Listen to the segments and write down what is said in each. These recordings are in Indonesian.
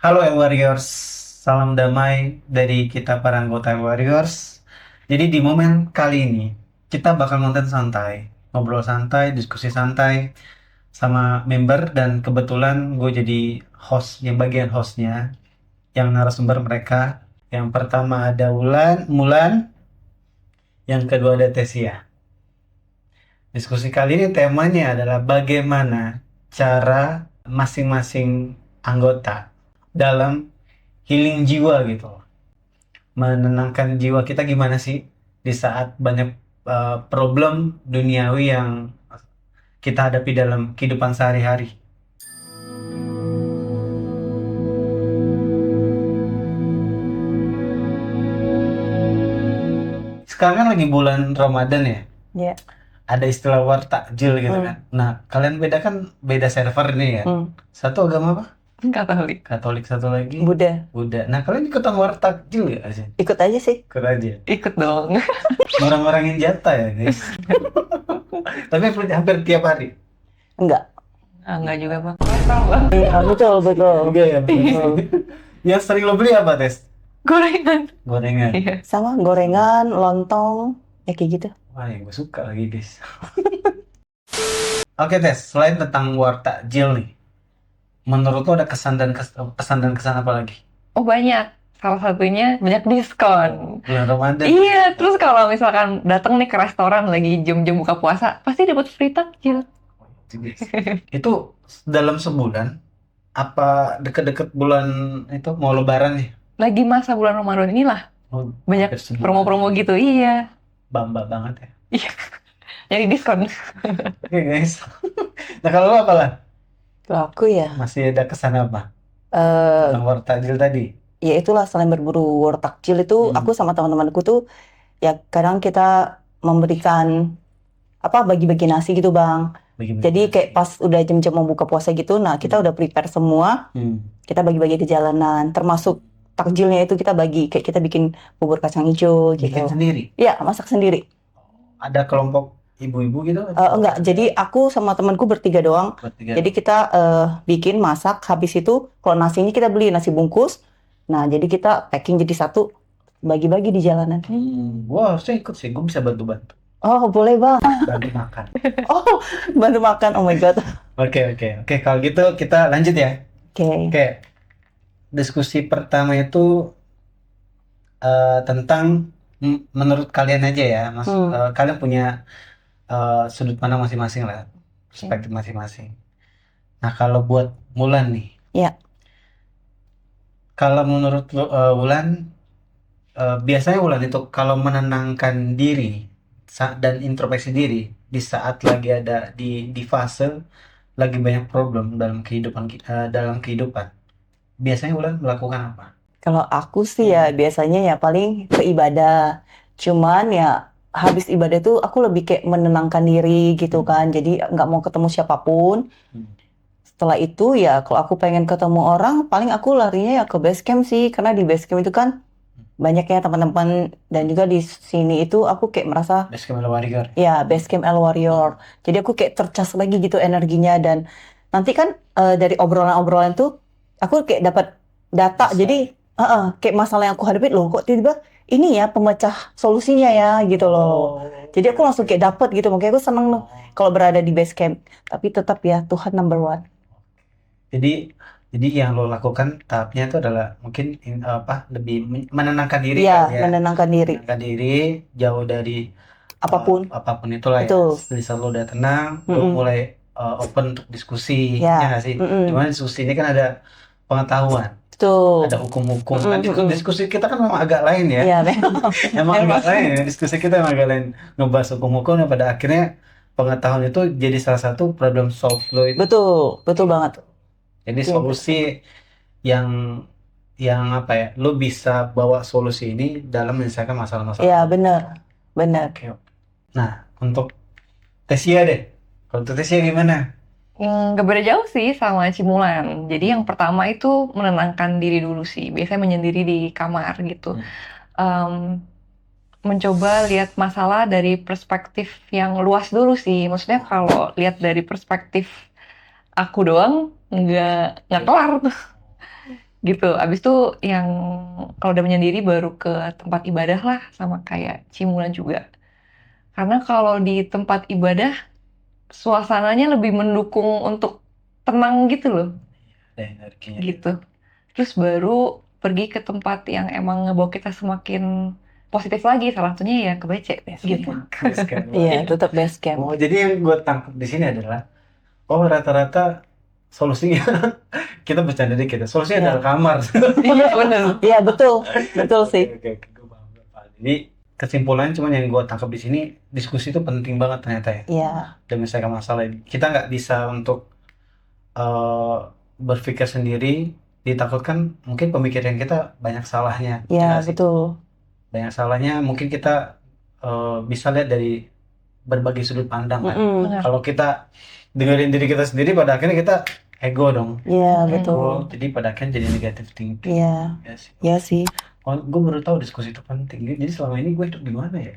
Halo Warriors, salam damai dari kita para anggota Warriors. Jadi di momen kali ini kita bakal ngonten santai, ngobrol santai, diskusi santai sama member dan kebetulan gue jadi host, yang bagian hostnya, yang narasumber mereka. Yang pertama ada Mulan, yang kedua ada Tesia. Diskusi kali ini temanya adalah bagaimana cara masing-masing anggota dalam healing jiwa gitu. Menenangkan jiwa kita gimana sih di saat banyak problem duniawi yang kita hadapi dalam kehidupan sehari-hari. Sekarang kan lagi bulan Ramadan ya, Ya. ada istilah war takjil gitu Hmm. kan. Nah, kalian beda kan, beda server nih ya. Satu agama apa? Katolik. Katolik, satu lagi Buddha. Buddha. Nah, kalian ikutan war takjil ya sih? Ikut aja sih. Ikut aja. Ikut dong. Orang-orangin jatah ya guys. Tapi hampir tiap hari. Enggak. Enggak juga bang. Bang. Iya betul betul. Enggak ya. Betul. Yang sering lo beli apa, Tes? Gorengan. Gorengan. Iya. Sama gorengan, lontong, ya kayak gitu. Wah, yang gue suka lagi, guys. Oke, Tes. Selain tentang war takjil nih, menurut lo ada pesan dan kesan apa lagi? Oh banyak. Salah satunya banyak diskon. Bulan Ramadan. Iya, terus kalau misalkan datang nih ke restoran lagi jam-jam buka puasa, pasti dapat free takjil. Itu dalam sebulan, apa deket-deket bulan itu mau lebaran nih? Lagi masa bulan Ramadan inilah Oh, banyak hampir sebulan. promo-promo gitu. Iya. Bamba banget ya. Iya. Jadi diskon. Oke, guys. Nah, kalau lo apa lah? Kalau aku ya, Masih ada kesan apa? eh Tentang war takjil tadi? ya itulah selain berburu war takjil itu Hmm. aku sama teman-temanku tuh ya kadang kita memberikan apa bagi-bagi nasi gitu bang. Jadi kayak pas udah jam-jam mau buka puasa gitu, nah kita udah prepare semua, kita bagi-bagi di jalanan, termasuk takjilnya itu kita bagi kayak kita bikin bubur kacang hijau gitu. Bikin sendiri? Iya masak sendiri. Ada kelompok ibu-ibu gitu? Enggak, jadi aku sama temanku bertiga doang. Bertiga. Jadi kita bikin masak, habis itu kalau nasinya kita beli nasi bungkus. Nah jadi kita packing jadi satu, bagi-bagi di jalanan. Wah, harusnya ikut sih, gue bisa bantu-bantu. Oh boleh bang. Bantu makan. Oh bantu makan, oh my god. Oke, kalau gitu kita lanjut ya. Oke. Oke, diskusi pertama itu tentang menurut kalian aja ya, Mas. Kalian punya sudut pandang masing-masing lah, perspektif masing-masing. Nah, kalau buat Mulan nih, Ya. kalau menurut Wulan, biasanya Wulan itu kalau menenangkan diri dan introspeksi diri di saat lagi ada di fase lagi banyak problem dalam kehidupan, biasanya Wulan melakukan apa? Kalau aku sih ya biasanya ya paling ke ibadah. Cuman ya habis ibadah tuh aku lebih kayak menenangkan diri gitu kan. Jadi nggak mau ketemu siapapun. Setelah itu ya kalau aku pengen ketemu orang, paling aku larinya ya ke base camp sih. Karena di base camp itu kan banyak ya teman-teman. Dan juga di sini itu aku kayak merasa Basecamp El Warrior. ya base camp El Warrior. Jadi aku kayak tercas lagi gitu energinya. Dan nanti kan dari obrolan-obrolan tuh aku kayak dapat data. Bisa. Jadi kayak masalah yang aku hadapi loh kok tiba-tiba ini ya pemecah solusinya ya gitu loh. Jadi aku langsung kayak dapet gitu. Makanya aku seneng loh kalau berada di base camp. Tapi tetap ya Tuhan number one. Jadi yang lo lakukan tahapnya itu adalah mungkin lebih menenangkan diri Iya, kali ya. menenangkan diri. Menenangkan diri jauh dari Apapun. apapun itulah ya. Betul. Di saat lo udah tenang, lo mulai open untuk diskusi, Ya. ya nggak sih? Cuman diskusi ini kan ada pengetahuan, Betul. ada hukum-hukum. Kan diskusi kita kan memang agak lain ya. Iya, memang. Emang agak lain ya. Diskusi kita emang agak lain. Ngebahas hukum-hukum dan pada akhirnya pengetahuan itu jadi salah satu problem solve lo itu. Betul, betul banget. Jadi Iya, solusi yang apa ya? Lo bisa bawa solusi ini dalam menyelesaikan masalah-masalah. Iya, benar. Benar. Oke. Nah, untuk Tesia deh. Kalau untuk Tesia gimana? Nggak beda jauh sih sama Cimulan. Jadi yang pertama itu menenangkan diri dulu sih. Biasanya menyendiri di kamar gitu. Mencoba lihat masalah dari perspektif yang luas dulu sih. Maksudnya kalau lihat dari perspektif aku doang, nggak kelar tuh. gitu. Abis itu yang kalau udah menyendiri baru ke tempat ibadah lah, sama kayak Cimulan juga. Karena kalau di tempat ibadah suasananya lebih mendukung untuk tenang gitu loh, Ada energinya. gitu. Terus baru pergi ke tempat yang emang ngebawa kita semakin positif lagi, salah satunya ya ke BC gitu. Base camp. Iya, tetap base camp. Oh, jadi yang gue tangkap di sini adalah, oh rata-rata solusinya kita bercanda dikit ya, solusinya Iya. adalah kamar. Iya bener. Iya, betul sih. Oke, gue paham, gue paham. Jadi kesimpulannya cuma yang gue tangkap di sini, diskusi itu penting banget ternyata ya. Iya, Dan misalkan masalah ini, kita nggak bisa untuk berpikir sendiri, ditakutkan mungkin pemikiran kita banyak salahnya. iya Ya nggak sih? betul. Banyak salahnya mungkin kita bisa lihat dari berbagai sudut pandang kan. Mm-mm. Benar. Kalau kita dengerin diri kita sendiri, pada akhirnya kita ego dong. Iya, Mm-mm. betul. Jadi pada akhirnya jadi negative thinking. Iya, Ya sih. iya sih. Oh, gue baru tahu diskusi itu penting. Jadi selama ini gue hidup di mana ya?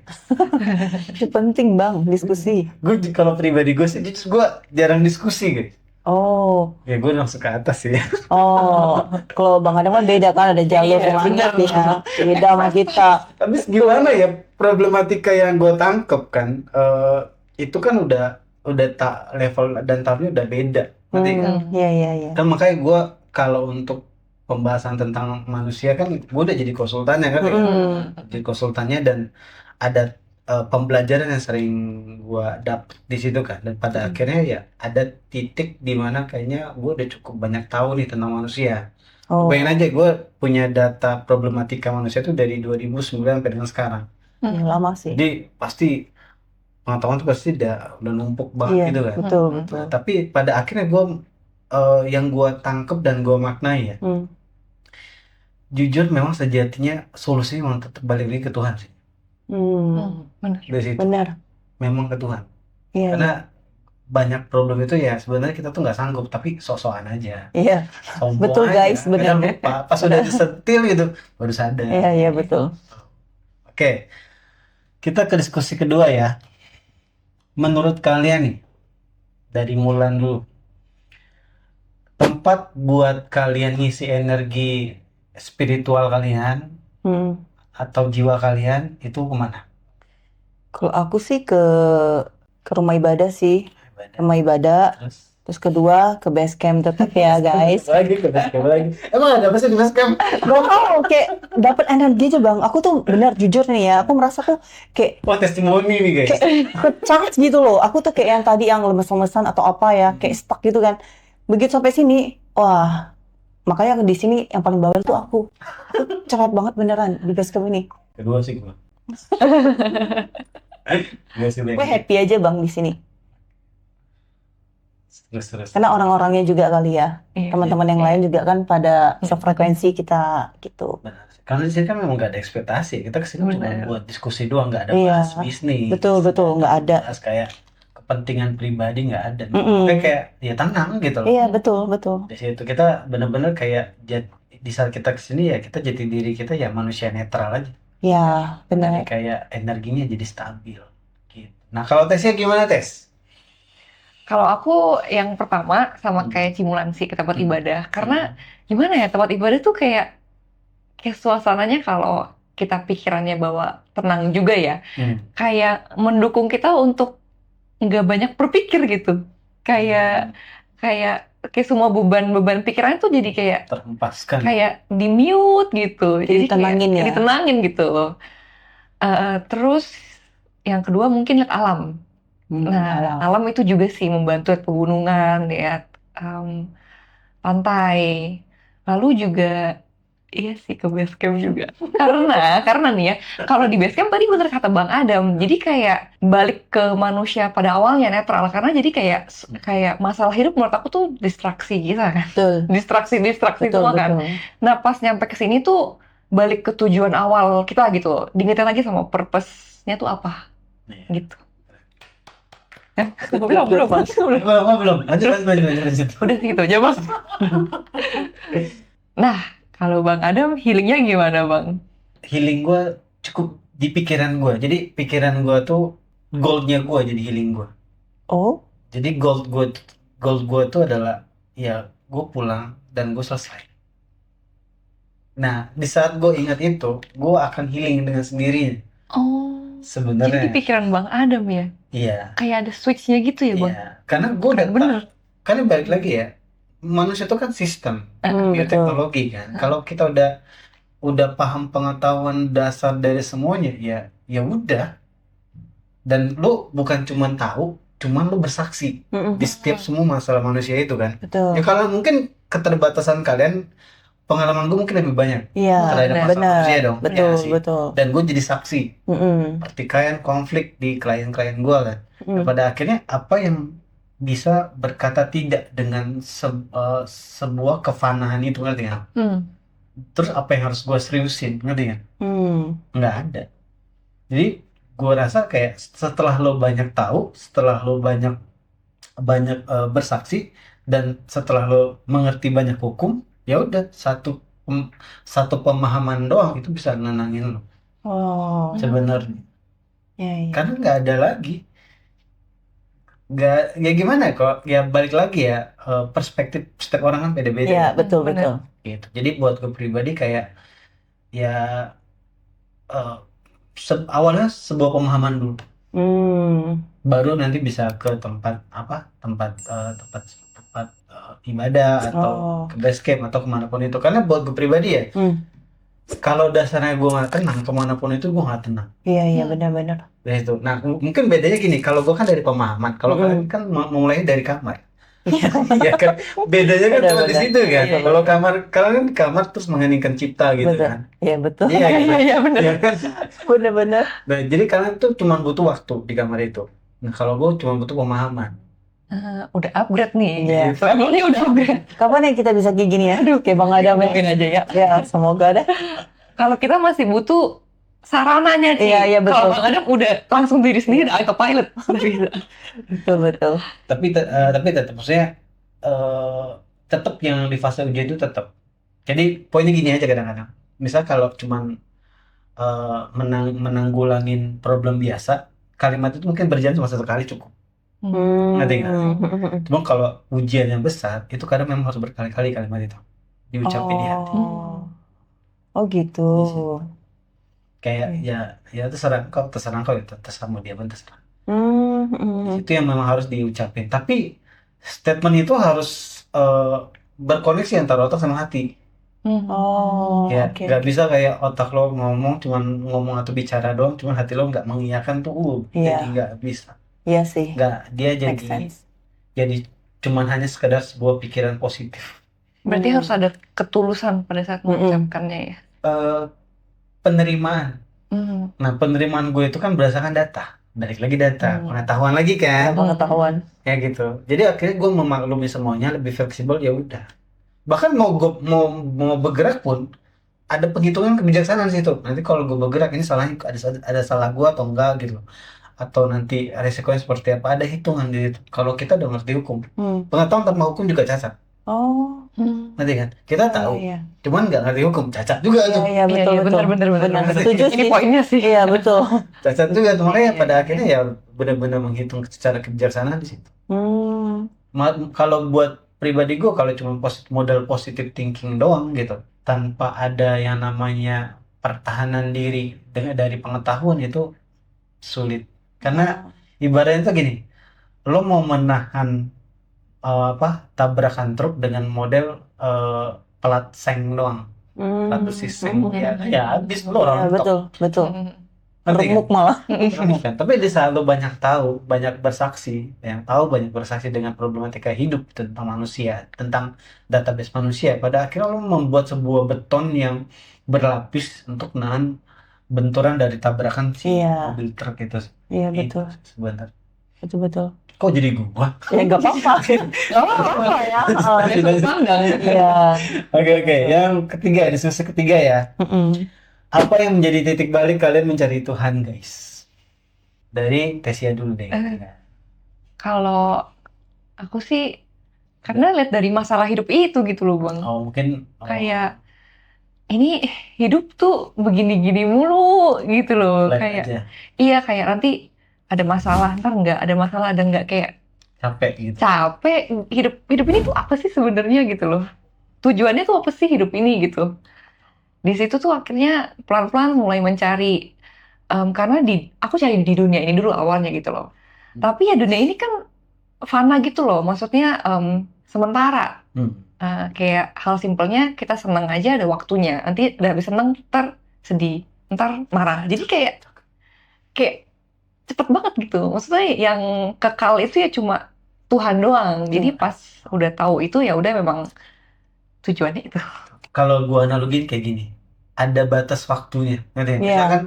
Itu penting, Bang, diskusi. Gue kalau pribadi gue sih, justru gue jarang diskusi guys. Oh, Ya gue langsung ke atas sih. oh, kalau Bang Adam kan beda kan, ada jalur Iya, semangat bener. ya. Beda sama kita. Habis gimana ya, problematika yang gue tangkep kan, itu kan udah tak level dan tahapnya udah beda. Ngerti nggak? Iya. Kan makanya gue kalau untuk pembahasan tentang manusia kan gue udah jadi konsultannya kan, jadi konsultannya, dan ada pembelajaran yang sering gue dapet di situ kan, dan pada akhirnya ya ada titik di mana kayaknya gue udah cukup banyak tahu nih tentang manusia. Oh, Bayangin aja gue punya data problematika manusia itu dari 2009 sampai dengan sekarang. ya lama sih. Jadi pasti pengetahuan tuh pasti udah numpuk Iya, banget gitu kan. betul. Nah, tapi pada akhirnya gue yang gue tangkep dan gue maknai ya, jujur memang sejatinya solusinya memang tetap balik lagi ke Tuhan sih. Bener. Dari situ Benar. memang ke Tuhan. Iya, Karena banyak problem itu ya sebenarnya kita tuh nggak sanggup, tapi sok-sokan aja, iya. sombong Betul, aja. guys, benar. Kadang lupa, pas udah disentil gitu baru sadar. Iya, betul. Oke, kita ke diskusi kedua ya. Menurut kalian nih, dari Mulan dulu, tempat buat kalian ngisi energi spiritual kalian atau jiwa kalian itu kemana? Kalau aku sih ke rumah ibadah sih. Ibadah. Rumah ibadah. Terus kedua ke base camp tetap ya, guys. Lagi ke base camp lagi. Emang ada apa sih di base camp? Gak tau, kayak dapat energi aja, Bang. Aku tuh benar jujur nih ya, aku merasa tuh kayak Wah, testimoni nih guys. ke-charge gitu loh. Aku tuh kayak yang tadi yang lemes-lemesan atau apa ya, kayak stuck gitu kan. Begitu sampai sini, wah, makanya di sini yang paling bawel tuh aku. Aku cerot banget beneran di base camp ini. Kedua sih gue. Gue sih Gue happy aja, Bang, di sini. terus. Karena orang-orangnya juga kali ya. Iya. Teman-teman yang lain juga kan pada sefrekuensi kita gitu. Benar. Karena di sini kan memang nggak ada ekspektasi. Kita kesini cuma Benar. buat diskusi doang, nggak ada Iya. bahas bisnis. Betul, nggak ada. Bahas kayak kepentingan pribadi nggak ada. Mm-mm. Kayak ya tenang gitu loh. Iya, betul. Di situ kita benar-benar kayak di saat kita kesini ya kita jati diri kita ya manusia netral aja. Ya, Jadi benar. kayak energinya jadi stabil. Gitu. Nah kalau tesnya gimana tes? Kalau aku yang pertama sama kayak Cimulan sih ke tempat ibadah. Karena gimana ya, tempat ibadah tuh kayak suasananya kalau kita pikirannya bahwa tenang juga ya. Kayak mendukung kita untuk nggak banyak berpikir gitu. Kayak semua beban pikirannya tuh jadi kayak terhempaskan. kayak di mute gitu. Jadi tenangin kayak ya. ditenangin gitu. Terus yang kedua mungkin lihat alam. Nah, alam itu juga sih membantu, lihat pegunungan, lihat pantai. Lalu juga iya sih ke base camp juga. Karena nih ya, kalau di base camp tadi bener kata Bang Adam, jadi kayak balik ke manusia pada awalnya netral. Karena jadi kayak masalah hidup menurut aku tuh distraksi gitu kan. Betul. Distraksi Betul, semua kan. Nah, pas nyampe ke sini tuh balik ke tujuan awal kita gitu. Diingetin lagi sama purpose-nya tuh apa. Gitu. Belum. Lanjut. Udah gitu aja, Bang. Nah, kalau Bang Adam healingnya gimana, Bang? Healing gue cukup di pikiran gue. Jadi pikiran gue tuh goldnya gue jadi healing gue. Oh, Jadi gold gue tuh adalah ya gue pulang dan gue selesai. Nah, di saat gue ingat itu, gue akan healing dengan sendirinya. Oh, jadi di Sebenarnya, pikiran Bang Adam ya, iya, kayak ada switch-nya gitu ya Bang? iya. Karena gue udah Keren bener. karena balik lagi ya, manusia itu kan sistem, betul. bioteknologi kan. Kalau kita udah paham pengetahuan dasar dari semuanya, ya ya udah. Dan lu bukan cuman tahu, cuman lu bersaksi Mm-mm. di setiap semua masalah manusia itu kan. Ya Betul. kalau mungkin keterbatasan kalian, pengalaman gue mungkin lebih banyak Iya, terhadap masalah benar. manusia dong. Ya Betul, nggak sih? betul. Dan gue jadi saksi Mm-mm. pertikaian konflik di klien-klien gue kan. Dan Mm. pada akhirnya apa yang bisa berkata tidak dengan sebuah kefanaan itu, ngerti kan? Hmm. Terus apa yang harus gue seriusin, ngerti kan? Hmm. Nggak ada. Jadi gue rasa kayak setelah lo banyak tahu, setelah lo banyak banyak bersaksi, dan setelah lo mengerti banyak hukum, ya udah satu pemahaman doang itu bisa nenangin lo Oh, sebenarnya. ya, ya. Karena nggak ada lagi, nggak, ya gimana ya, kok ya balik lagi ya, perspektif setiap orang kan beda-beda Iya, ya, betul, Benar. betul. gitu. Jadi buat gue pribadi kayak ya, eh, awalnya sebuah pemahaman dulu, Hmm. baru nanti bisa ke tempat apa, tempat ibadah atau Oh. ke base camp atau kemanapun itu. Karena buat gue pribadi ya, Hmm. kalau dasarnya gue nggak tenang, kemanapun itu gue nggak tenang. Iya, iya, Hmm. benar-benar. Nah itu, nah mungkin bedanya gini, kalau gue kan dari pemahaman, kalau kalian kan mulai dari kamar. Ya kan, bedanya kan cuma di Benar-benar. situ kan. Iya, iya. Kalau kamar, kalian kan di kamar terus mengheningkan cipta gitu Betul. kan. Iya, betul. Iya kan? Iya, benar. Iya kan? Benar-benar. Nah, jadi kalian tuh cuma butuh waktu di kamar itu. Nah, kalau gue cuma butuh pemahaman. Udah upgrade nih. Iya. Levelnya udah upgrade. Kapan ya kita bisa kayak gini ya? Aduh, kayak Bang Adam ya. Mungkin aja ya. Ya, semoga deh. Kalau kita masih butuh sarananya sih. Iya, iya, betul. Kalau Bang Adam udah langsung diri sendiri, autopilot. Udah bisa. Betul, betul. Tapi tetap maksudnya, tetap yang di fase ujian itu tetap. Jadi poinnya gini aja kadang-kadang. Misal kalau cuman menanggulangin problem biasa, kalimat itu mungkin berjalan cuma satu kali cukup. Ngerti nggak? Cuma kalau ujian yang besar itu kadang memang harus berkali-kali kalimat itu diucapin di hati. Oh. Oh gitu. Kayak Oke. ya terserah kau itu, terserah mau dia pun terserah. Hmm. Itu yang memang harus diucapin. Tapi statement itu harus berkoneksi antara otak sama hati. Oh, Ya, oke, nggak oke. bisa kayak otak lo cuman ngomong atau bicara doang, cuman hati lo nggak mengiyakan tuh, Iya. jadi nggak bisa. Iya sih. Nggak, dia Make sense. jadi cuman hanya sekedar sebuah pikiran positif. Berarti harus ada ketulusan pada saat mengucapkannya ya. Penerimaan. Hmm. Nah, penerimaan gue itu kan berdasarkan data. Balik lagi data, pengetahuan lagi Ya, kan. pengetahuan. Ya gitu. Jadi akhirnya gue memaklumi semuanya, lebih fleksibel, ya udah. Bahkan mau bergerak pun ada penghitungan kebijaksanaan situ. Nanti kalau gue bergerak ini salahnya ada salah gue atau enggak gitu. Atau nanti resikonya seperti apa, ada hitungan di situ. Kalau kita udah ngerti hukum, pengetahuan tanpa hukum juga cacat. Oh, Ngerti kan? Kita tahu, iya. cuman nggak ngerti hukum, cacat juga tuh. Iya, betul, Iya, betul. benar. Benar, setuju Ini sih. poinnya sih. Iya, betul. Cacat juga tuh. Makanya Iya, pada iya. akhirnya ya benar-benar menghitung secara kebijaksanaan di situ. Hmm. Kalau buat pribadi gue, kalau cuma modal positive thinking doang gitu, tanpa ada yang namanya pertahanan diri dari pengetahuan, itu sulit. Karena ibaratnya tuh gini, lo mau menahan tabrakan truk dengan model pelat seng doang, pelat besi seng, ya habis lo Iya, rontok. betul, betul. Ngerti kan? Remuk malah. Kan? Tapi di saat lo banyak tahu, banyak bersaksi dengan problematika hidup tentang manusia, tentang database manusia, pada akhirnya lo membuat sebuah beton yang berlapis untuk nahan benturan dari tabrakan si Iya. mobil truk itu. Iya, Itu betul. sebentar. Betul, betul. Kok jadi gua? Ya, nggak apa-apa. Nggak apa-apa ya. Ada sudut pandang. Iya. Oke. Yang ketiga, diskusi ketiga ya. Apa yang menjadi titik balik kalian mencari Tuhan, guys? Dari Tesia dulu deh. Kalau aku sih, karena lihat dari masalah hidup itu gitu loh Bang. Mungkin Kayak ini hidup tuh begini-gini mulu gitu loh. flat Kayak aja, iya, kayak nanti ada masalah, ntar nggak ada masalah, ada nggak, kayak capek gitu. capek. Hidup ini tuh apa sih sebenarnya gitu loh. Tujuannya tuh apa sih hidup ini gitu. Di situ tuh akhirnya pelan-pelan mulai mencari, karena aku cari di dunia ini dulu awalnya gitu loh. Tapi ya dunia ini kan fana gitu loh, maksudnya sementara. Kayak hal simpelnya kita seneng aja ada waktunya, nanti udah habis seneng ntar sedih, ntar marah. Jadi kayak cepet banget gitu. Maksudnya yang kekal itu ya cuma Tuhan doang. Jadi Iya. pas udah tahu itu ya udah memang tujuannya itu. Kalau gua analogiin kayak gini, ada batas waktunya. Ngerti? Iya. Misalkan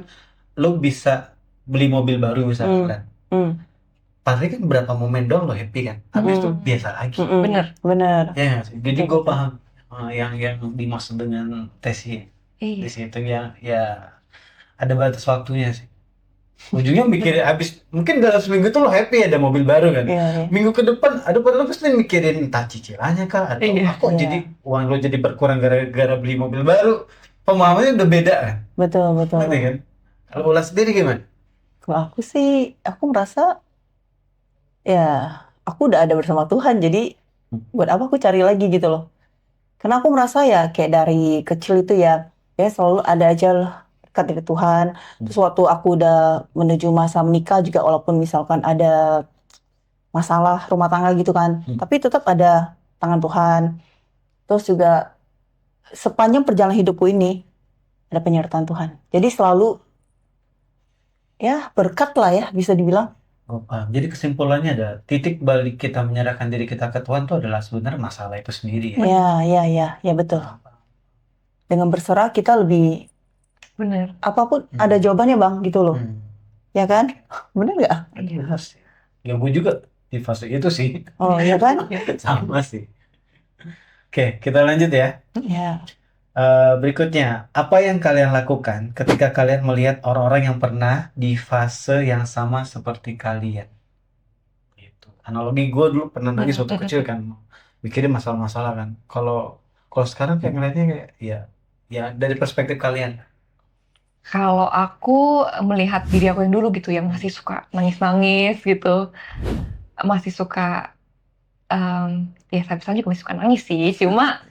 lo bisa beli mobil baru misalkan. Hmm. Pasti kan berapa momen doang lo happy kan. Habis itu Mm-mm. biasa lagi. Bener. Bener. Ya nggak sih? Jadi Betul, gue betul. paham yang dimaksud dengan Tessie. Di Iya. situ yang ya ada batas waktunya sih. Ujungnya mikir habis mungkin dalam seminggu tuh lo happy ada mobil baru kan. Iya, iya. Minggu ke depan ada lo pasti mikirin entah cicilannya kah atau Iya. kok Iya. jadi uang lo jadi berkurang gara-gara beli mobil baru. Pemahamannya udah beda kan. Betul, betul. Ngerti kan? Kalau Ulas sendiri gimana? Kalau aku sih, aku merasa ya aku udah ada bersama Tuhan, jadi buat apa aku cari lagi gitu loh. Karena aku merasa ya kayak dari kecil itu ya selalu ada aja lah dekat dari Tuhan. Terus waktu aku udah menuju masa menikah juga walaupun misalkan ada masalah rumah tangga gitu kan, tapi tetap ada tangan Tuhan. Terus juga sepanjang perjalanan hidupku ini ada penyertaan Tuhan. Jadi selalu ya berkat lah ya bisa dibilang. Oh, paham. Jadi kesimpulannya ada titik balik kita menyerahkan diri kita ke Tuhan itu adalah sebenarnya masalah itu sendiri ya. Ya betul. Dengan berserah kita lebih Bener. apapun ada jawabannya bang gitu loh. Ya kan? Bener nggak? Benar sih. Ya gue juga di fase itu sih. Oh ya kan? Sama sih. Oke, kita lanjut ya. Ya. Berikutnya, apa yang kalian lakukan ketika kalian melihat orang-orang yang pernah di fase yang sama seperti kalian? Gitu. Analogi gue dulu pernah nangis waktu kecil kan, mikirin masalah-masalah kan. Kalau kalau sekarang kayak ngeliatnya kayak ya dari perspektif kalian. Kalau aku melihat diri aku yang dulu gitu yang masih suka nangis-nangis gitu, masih suka ya sampai juga masih suka nangis sih. Cuma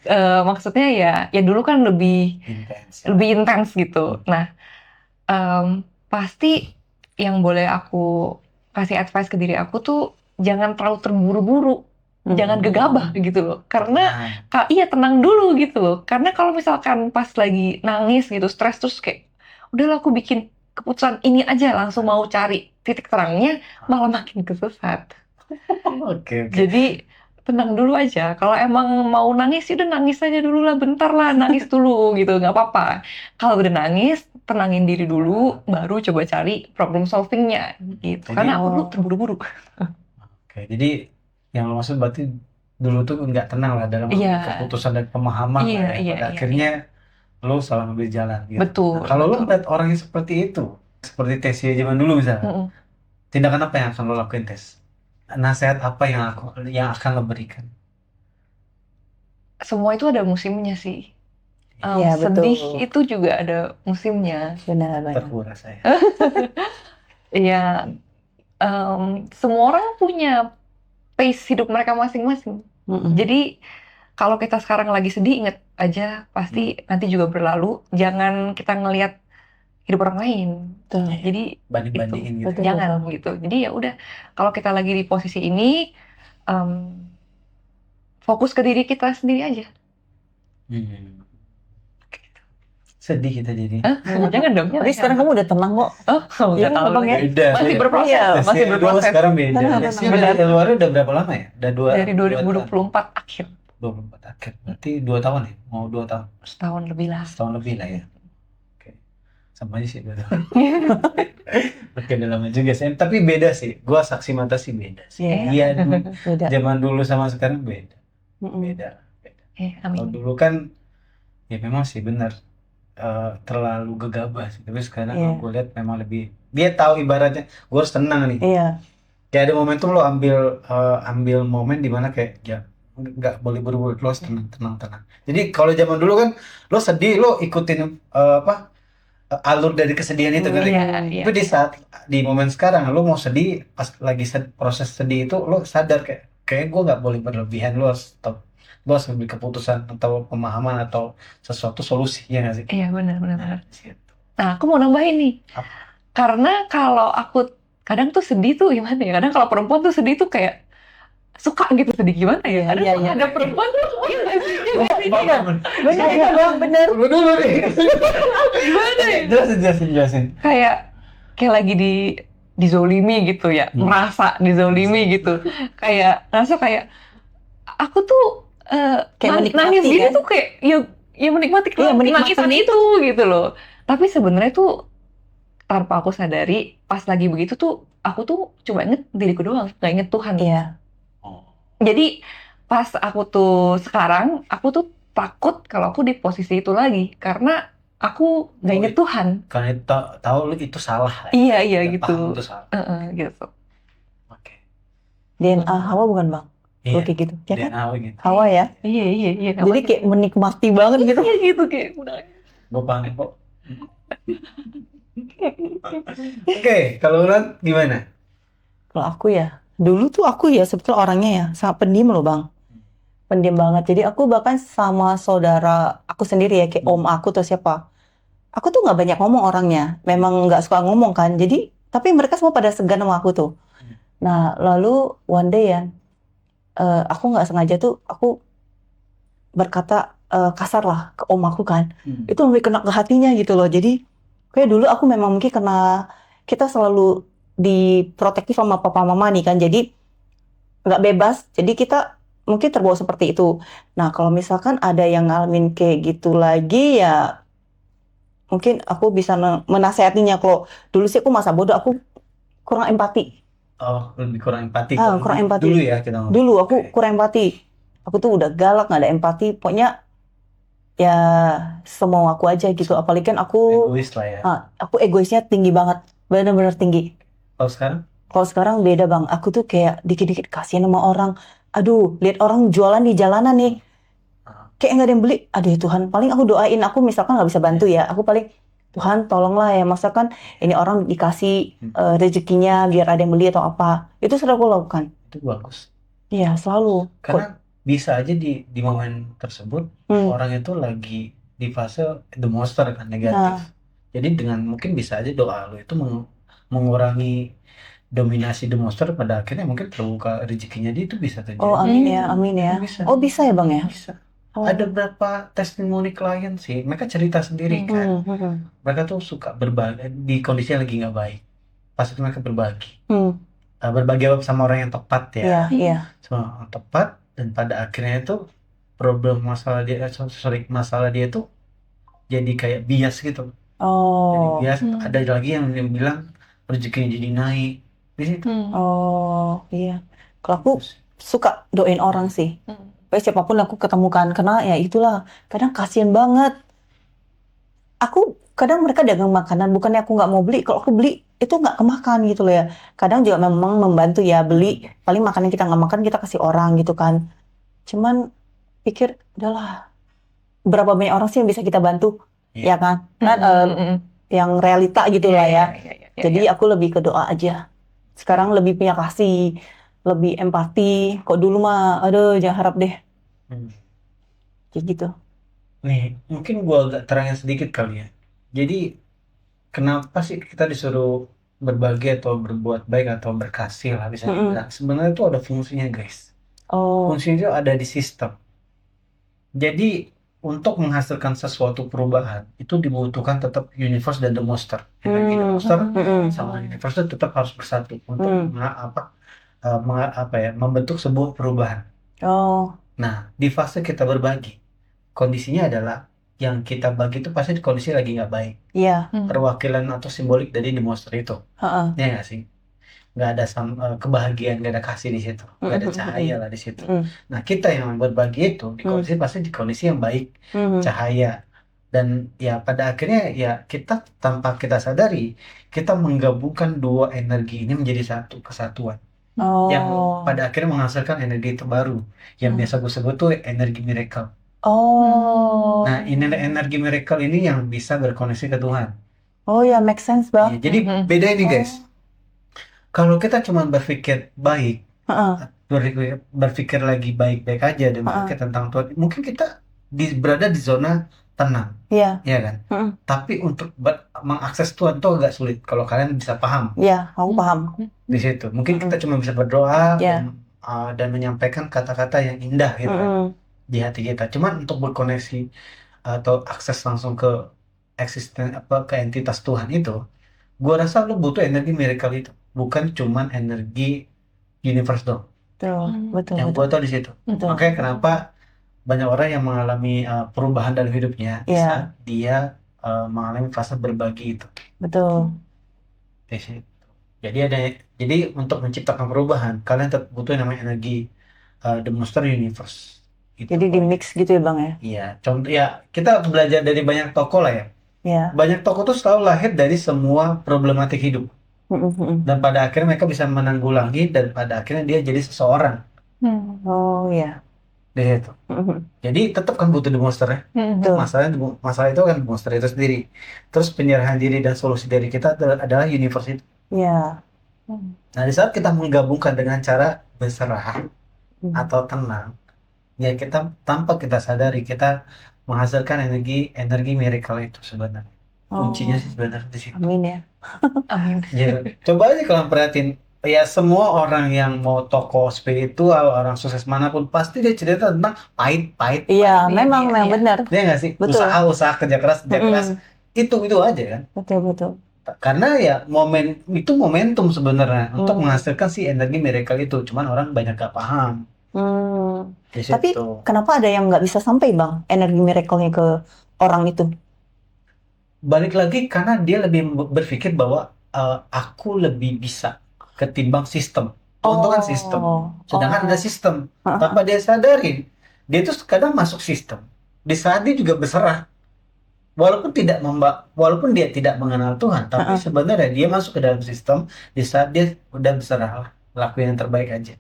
maksudnya ya dulu kan lebih Intens. intens gitu. Nah, pasti yang boleh aku kasih advice ke diri aku tuh jangan terlalu terburu-buru, jangan gegabah gitu loh. Karena iya tenang dulu gitu loh. Karena kalau misalkan pas lagi nangis gitu, stres terus kayak udahlah aku bikin keputusan ini aja langsung mau cari titik terangnya malah makin kesesat. Oke. Jadi tenang dulu aja. Kalau emang mau nangis, ya udah nangis aja dulu lah, bentar lah nangis dulu gitu, nggak apa-apa. Kalau udah nangis, tenangin diri dulu, baru coba cari problem solvingnya gitu. Jadi- Karena aku dulu terburu-buru. Oke, jadi yang lo maksud berarti dulu tuh nggak tenang lah dalam Iya. keputusan dan pemahaman Iya, lah ya. iya, Pada iya, akhirnya lo salah ngambil jalan gitu. Betul, Nah, kalau lo betul. ngeliat orang yang seperti itu, seperti Tessia zaman dulu misalnya, Mm-mm. tindakan apa yang akan lo lakuin, Tes? Nasihat apa yang akan lo berikan? Semua itu ada musimnya sih. Iya, betul. Sedih itu juga ada musimnya. Benar, benar. Terkuras saya. Iya, semua orang punya pace hidup mereka masing-masing. Mm-mm. Jadi kalau kita sekarang lagi sedih, ingat aja pasti nanti juga berlalu. Jangan kita ngelihat hidup orang lain. Betul. Jadi Banding-bandingin gitu. Betul. jangan gitu. Jadi ya udah, kalau kita lagi di posisi ini, fokus ke diri kita sendiri aja. Sedih kita jadi. Jangan dong. Tapi sekarang kamu udah tenang kok. Oh, Iya, nggak tahu Bang, ya? lagi. Beda. Masih beda. berproses. Iya, Masih Tessia dulu berproses. sekarang beda. Tenang, Tessia tenang. udah luarnya udah berapa lama ya? Dari 2024 akhir. 24 akhir. Berarti 2 tahun ya? Mau 2 tahun? Setahun lebih lah. Setahun lebih lah ya. Oke. Sama aja sih 2 tahun. Oke, udah lama juga sih. Tapi beda sih. Gua saksi mata sih beda sih. Iya. Iya, Beda. zaman dulu sama sekarang beda. Mm-mm. Beda. Kalau Amin. dulu kan ya memang sih benar terlalu gegabah sih. Tapi sekarang Iya. gue lihat memang lebih dia tahu ibaratnya gue harus tenang nih. Iya. Kayak ada momentum lo ambil momen dimana kayak ya nggak boleh buru-buru, lo harus tenang. Jadi kalau zaman dulu kan lo sedih lo ikutin alur dari kesedihan itu kan. Iya. Tapi di momen sekarang lo mau sedih pas lagi proses sedih itu lo sadar kayak gue nggak boleh berlebihan, lo harus stop. Lu harus ambil keputusan atau pemahaman atau sesuatu solusi, ya nggak sih? Iya, benar, benar, Nah, benar. di situ. Nah, aku mau nambahin nih. Apa? Karena kalau aku kadang tuh sedih tuh gimana ya? Kadang kalau perempuan tuh sedih tuh kayak suka gitu, sedih gimana ya? Iya, Kadang iya, kalau iya. ada perempuan tuh iya nggak sih? Iya nggak sih? Bener ya bang, bener. Tunggu dulu nih. Gimana ya? Jelasin. Kayak lagi dizolimi gitu ya, merasa dizolimi gitu. Kayak ngerasa kayak aku tuh Kayak menikmati, nangis gini kan? tuh kayak ya menikmati Iya, menikmati nangisan itu gitu loh. Tapi sebenarnya tuh tanpa aku sadari pas lagi begitu tuh aku tuh cuma inget diriku doang, nggak inget Tuhan. Iya. Oh. Jadi pas aku tuh sekarang aku tuh takut kalau aku di posisi itu lagi karena aku nggak inget Tuhan. Karena tahu lu itu salah. Iya Udah gitu. paham itu salah. Gitu. Oke. DNA Hawa bukan bang? Iya. Oke gitu. Ya kan? DNA gitu. Hawa ya. Iya. Jadi kayak menikmati banget gitu. Iya gitu kayak udah. Gue paham kok. Oke, kalau Ulan gimana? Kalau aku ya, dulu tuh aku ya sebetulnya orangnya ya sangat pendiam loh bang. Pendiam banget. Jadi aku bahkan sama saudara aku sendiri ya, kayak om aku atau siapa. Aku tuh nggak banyak ngomong orangnya. Memang nggak suka ngomong kan. Jadi, tapi mereka semua pada segan sama aku tuh. Nah, lalu one day ya, aku nggak sengaja tuh, aku berkata kasar lah ke om aku kan. Itu lebih kena ke hatinya gitu loh. Jadi, kayak dulu aku memang mungkin kena, kita selalu diprotektif sama papa mama nih kan. Jadi, nggak bebas. Jadi kita mungkin terbawa seperti itu. Nah, kalau misalkan ada yang ngalamin kayak gitu lagi ya mungkin aku bisa menasehatinya. Kalau dulu sih aku masa bodoh, aku kurang empati. Oh, lebih kurang empati. Kurang empati. Dulu ya kita ngomong. Dulu aku Oke. kurang empati. Aku tuh udah galak, nggak ada empati. Pokoknya ya semau aku aja gitu. Apalagi kan aku Egois lah ya. aku egoisnya tinggi banget. Benar-benar tinggi. Kalau sekarang? Kalau sekarang beda bang. Aku tuh kayak dikit-dikit kasihan sama orang. Aduh, lihat orang jualan di jalanan nih. Kayak nggak ada yang beli. Aduh ya Tuhan, paling aku doain. Aku misalkan nggak bisa bantu ya. Aku paling, Tuhan tolonglah ya. Masakan ini orang dikasih rezekinya biar ada yang beli atau apa. Itu sudah aku lakukan. Itu bagus. Iya, selalu. Karena bisa aja di momen tersebut orang itu lagi di fase the monster kan, negatif. Jadi dengan mungkin bisa aja doa lo itu mengurangi dominasi the monster, pada akhirnya mungkin terbuka rezekinya dia, itu bisa terjadi. Oh amin ya, amin ya. Bisa. Oh bisa ya bang ya? Bisa. Ada berapa testimoni klien sih, mereka cerita sendiri kan. Mereka tuh suka berbagi di kondisi yang lagi nggak baik. Pas itu mereka berbagi. Berbagi sama orang yang tepat ya. Iya. Sama orang tepat, dan pada akhirnya itu masalah dia itu jadi kayak bias gitu. Jadi Oh. bias. Ada lagi yang bilang rezekinya jadi naik di situ. Oh iya. Kalau aku suka doain orang sih. Siapapun aku ketemukan, karena ya itulah kadang kasihan banget. Aku kadang mereka dagang makanan, bukannya aku nggak mau beli. Kalau aku beli itu nggak kemakan gitu loh ya. Kadang juga memang membantu ya beli. Paling makanan kita nggak makan kita kasih orang gitu kan. Cuman pikir udahlah, berapa banyak orang sih yang bisa kita bantu, ya kan? Yang realita gitu lah ya. Jadi aku lebih ke doa aja. Sekarang lebih punya kasih, lebih empati. Kok dulu mah, aduh jangan harap deh. Kayak gitu. Nih, mungkin gue agak terangin sedikit kali ya. Jadi, kenapa sih kita disuruh berbagi atau berbuat baik atau berkasih lah bisa dibilang. Sebenarnya itu ada fungsinya guys. Fungsinya itu ada di sistem. Jadi, untuk menghasilkan sesuatu perubahan, itu dibutuhkan tetap universe dan the monster. Energi the monster sama universe itu tetap harus bersatu untuk membentuk sebuah perubahan. Nah, di fase kita berbagi, kondisinya adalah yang kita bagi itu pasti kondisi lagi nggak baik. Iya. Perwakilan atau simbolik dari the monster itu. Ya nggak sih? Nggak ada kebahagiaan, nggak ada kasih di situ, nggak ada cahaya lah di situ. Nah, kita yang berbagi itu di kondisi pasti di kondisi yang baik, cahaya, dan ya pada akhirnya ya kita tanpa kita sadari kita menggabungkan dua energi ini menjadi satu kesatuan. Yang pada akhirnya menghasilkan energi terbaru yang biasa gue sebut tuh energi miracle. Nah, ini energi miracle ini yang bisa berkoneksi ke Tuhan. Oh ya, make sense bang. Ya, jadi beda ini guys. Kalau kita cuma berpikir baik, berpikir lagi baik-baik aja dan berpikir tentang Tuhan, mungkin kita berada di zona tenang, Iya. ya kan? Tapi untuk mengakses Tuhan tuh agak sulit. Kalau kalian bisa paham Iya, aku paham. di situ, mungkin kita cuma bisa berdoa Iya. dan menyampaikan kata-kata yang indah gitu kan, di hati kita. Cuman untuk berkoneksi atau akses langsung ke ke entitas Tuhan itu, gua rasa lu butuh energi miracle itu, bukan cuman energi universe dong. Betul, Yang gua tahu di situ. Makanya kenapa banyak orang yang mengalami perubahan dalam hidupnya di saat dia mengalami fase berbagi itu. Betul. Di situ. Jadi untuk menciptakan perubahan, kalian tetap butuh yang namanya energi the monster universe. Gitu. Jadi di mix gitu ya Bang ya? Iya, contoh ya kita belajar dari banyak tokoh lah ya. Iya. Banyak tokoh tuh selalu lahir dari semua problematik hidup. Dan pada akhirnya mereka bisa menanggulangi dan pada akhirnya dia jadi seseorang. Oh iya. Di situ. Jadi tetap kan butuh the monster ya. Masalah itu kan monster itu sendiri. Terus penyerahan diri dan solusi dari kita adalah universe itu. Iya. Nah, di saat kita menggabungkan dengan cara berserah atau tenang, ya kita tanpa kita sadari kita menghasilkan energi miracle itu sebenarnya. Kuncinya sih sebenarnya di situ. Amin ya. Amin. Ya, coba aja kalian perhatiin, ya semua orang yang mau tokoh spiritual, orang sukses manapun pasti dia cerita tentang pahit. Iya, memang benar. Dia nggak sih? Betul. Usaha kerja keras, itu aja kan. Betul. Karena ya itu momentum sebenarnya untuk menghasilkan si energi miracle itu, cuman orang banyak gak paham. Di Tapi situ. kenapa ada yang nggak bisa sampai Bang energi miracle-nya ke orang itu? Balik lagi karena dia lebih berpikir bahwa aku lebih bisa ketimbang sistem. Contoh kan sistem. Sedangkan ada sistem. Tanpa dia sadarin, dia tuh kadang masuk sistem. Di saat dia juga berserah. Walaupun dia tidak mengenal Tuhan, tapi sebenarnya dia masuk ke dalam sistem di saat dia udah berserah, lakuin yang terbaik aja.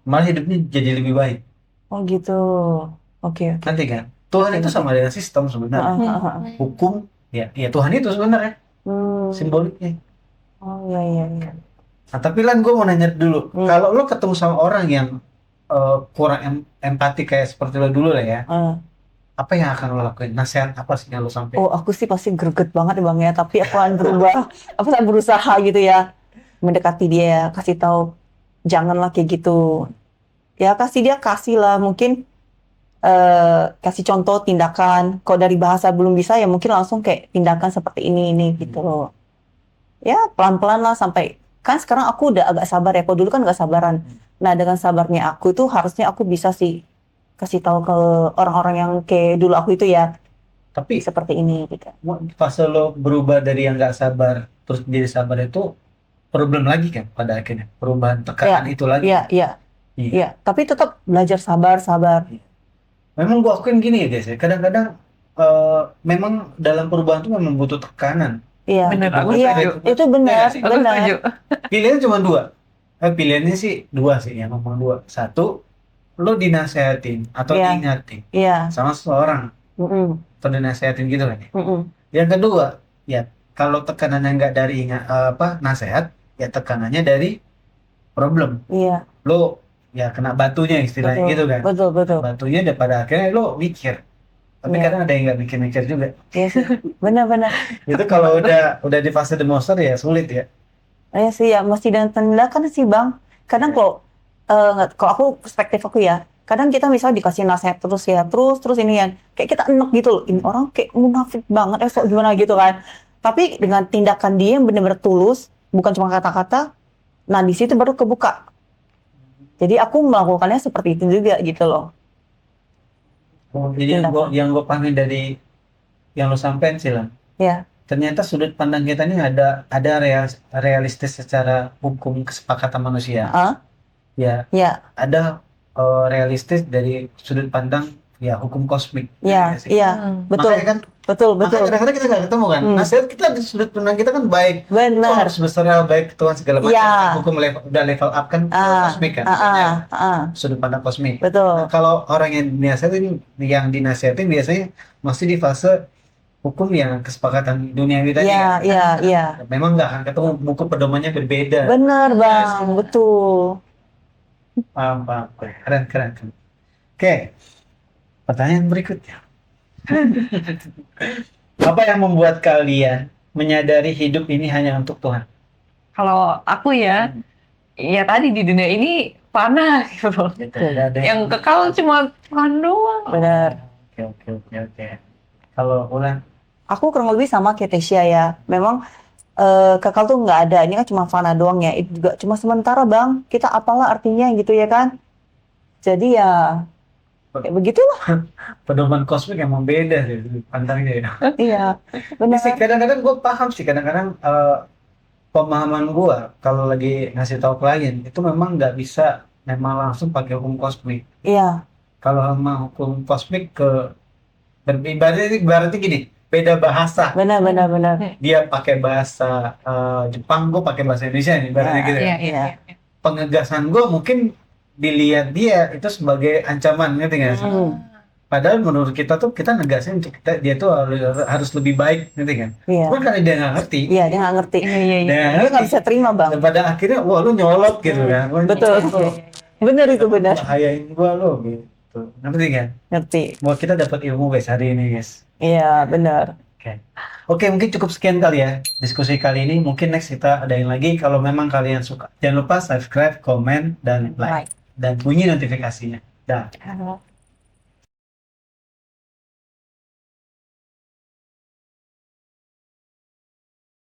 Malah hidupnya jadi lebih baik. Oh gitu. Oke. Nanti kan, Tuhan itu sama dengan sistem sebenarnya. Hukum, ya Tuhan itu sebenarnya simboliknya. Oh iya. Nah, tapi Lan, gue mau nanya dulu, kalau lo ketemu sama orang yang kurang empati kayak seperti lo dulu lah ya, apa yang akan lo lakuin? Nasihat apa sih yang lo sampaikan? Oh, aku sih pasti greget banget ya Bang ya, tapi aku akan berubah. Aku akan berusaha gitu ya, mendekati dia, kasih tahu janganlah kayak gitu. Ya kasih lah, mungkin kasih contoh tindakan. Kalau dari bahasa belum bisa ya mungkin langsung kayak tindakan seperti ini gitu loh. Ya pelan-pelan lah sampai, kan sekarang aku udah agak sabar ya, kalau dulu kan nggak sabaran. Nah dengan sabarnya aku tuh harusnya aku bisa sih kasih tahu ke orang-orang yang kayak dulu aku itu ya, Tapi seperti ini gitu. fase lo berubah dari yang nggak sabar terus jadi sabar itu problem lagi kan pada akhirnya, perubahan tekanan itu lagi. Iya. Tapi tetap belajar sabar. Memang gua akuin gini ya guys ya, kadang-kadang memang dalam perubahan itu memang butuh tekanan. Iya. Bener, aku Iya, setuju. itu benar. Aku setuju. Pilihannya cuma dua. Pilihannya sih dua sih, yang ngomong dua. Satu, lo dinasehatin atau diingatin sama seseorang atau dinasehatin gitu kan ya. Yang kedua, ya kalau tekanannya nggak dari nasihat, ya tekanannya dari problem. Iya. Lo ya kena batunya istilahnya gitu kan. Betul. Batunya daripada akhirnya lo mikir. Tapi kadang ada yang nggak mikir-mikir juga. Iya sih, benar. Itu kalau udah di fase the monster ya sulit ya. Iya sih ya, mesti dengan tindakan sih Bang. Kadang kalau aku perspektif aku ya, kadang kita misalnya dikasih nasihat terus ini yang kayak kita enek gitu loh, ini orang kayak munafik banget sok gimana gitu kan. Tapi dengan tindakan dia yang benar-benar tulus, bukan cuma kata-kata, nah di situ baru kebuka. Jadi aku melakukannya seperti itu juga gitu loh. Jadi yang gue pahamin dari yang lo sampein sih lah. Iya. Ternyata sudut pandang kita ini ada realistis secara hukum kesepakatan manusia. Ya. Ada realistis dari sudut pandang ya hukum kosmik. Iya. Betul. Makanya kan betul. Kadang-kadang kita nggak ketemu kan. Nasihat kita di sudut pandang kita kan baik. Benar. Harus berserah baik Tuhan segala macam. Hukum udah level up kan kosmik kan. Sudut pandang kosmik. Betul. Nah, kalau orang yang dinasihatin biasanya masih di fase hukum yang kesepakatan duniawi tadi. Iya. Memang nggak akan ketemu, buku pedomannya berbeda. Benar Bang, betul. Paham, paham. Keren, keren, keren. Oke, pertanyaan berikutnya. Apa yang membuat kalian menyadari hidup ini hanya untuk Tuhan? Kalau aku ya, ya tadi di dunia ini fana gitu. Tidak ada Yang kekal cuma Tuhan doang. Benar. Oke, oke, oke, oke. Kalau Ulan, Aku kurang lebih sama kayak Tesya ya. Memang kekal tuh nggak ada. Ini kan cuma fana doang ya. Itu juga cuma sementara bang. Kita apalah artinya gitu ya kan. Jadi ya kayak begitulah. pedoman kosmik emang beda sih pandangnya ya. Iya, Ini sih benar. kadang-kadang gue paham sih, kadang-kadang pemahaman gue kalau lagi ngasih tahu klien itu memang nggak bisa memang langsung pakai hukum kosmik. Iya, Kalau sama hukum kosmik berarti gini, beda bahasa. benar, benar, benar. Dia pakai bahasa Jepang, gue pakai bahasa Indonesia nih, ibaratnya Nah, gitu ya. Iya, iya, Iya. iya. Pengegasan gue mungkin dilihat dia itu sebagai ancaman, ngerti nggak sih? Padahal menurut kita tuh kita negasin untuk dia tuh harus lebih baik, ngerti kan? Iya, Cuman karena dia nggak ngerti, iya dia nggak ngerti. Iya, iya, iya. dia nggak Dia nggak ngerti. bisa terima bang. Dan pada akhirnya, wah lu nyolot gitu kan? Wah, Betul. nyolot, Benar itu benar. bahayain gua lo gitu. Ngerti kan? Ngerti. Bahwa kita dapat ilmu guys hari ini guys. Iya, benar. Oke. Oke, mungkin cukup sekian kali ya diskusi kali ini. Mungkin next kita adain lagi kalau memang kalian suka. Jangan lupa subscribe, komen, dan like. Like. Dan bunyi notifikasinya. Dah. Halo.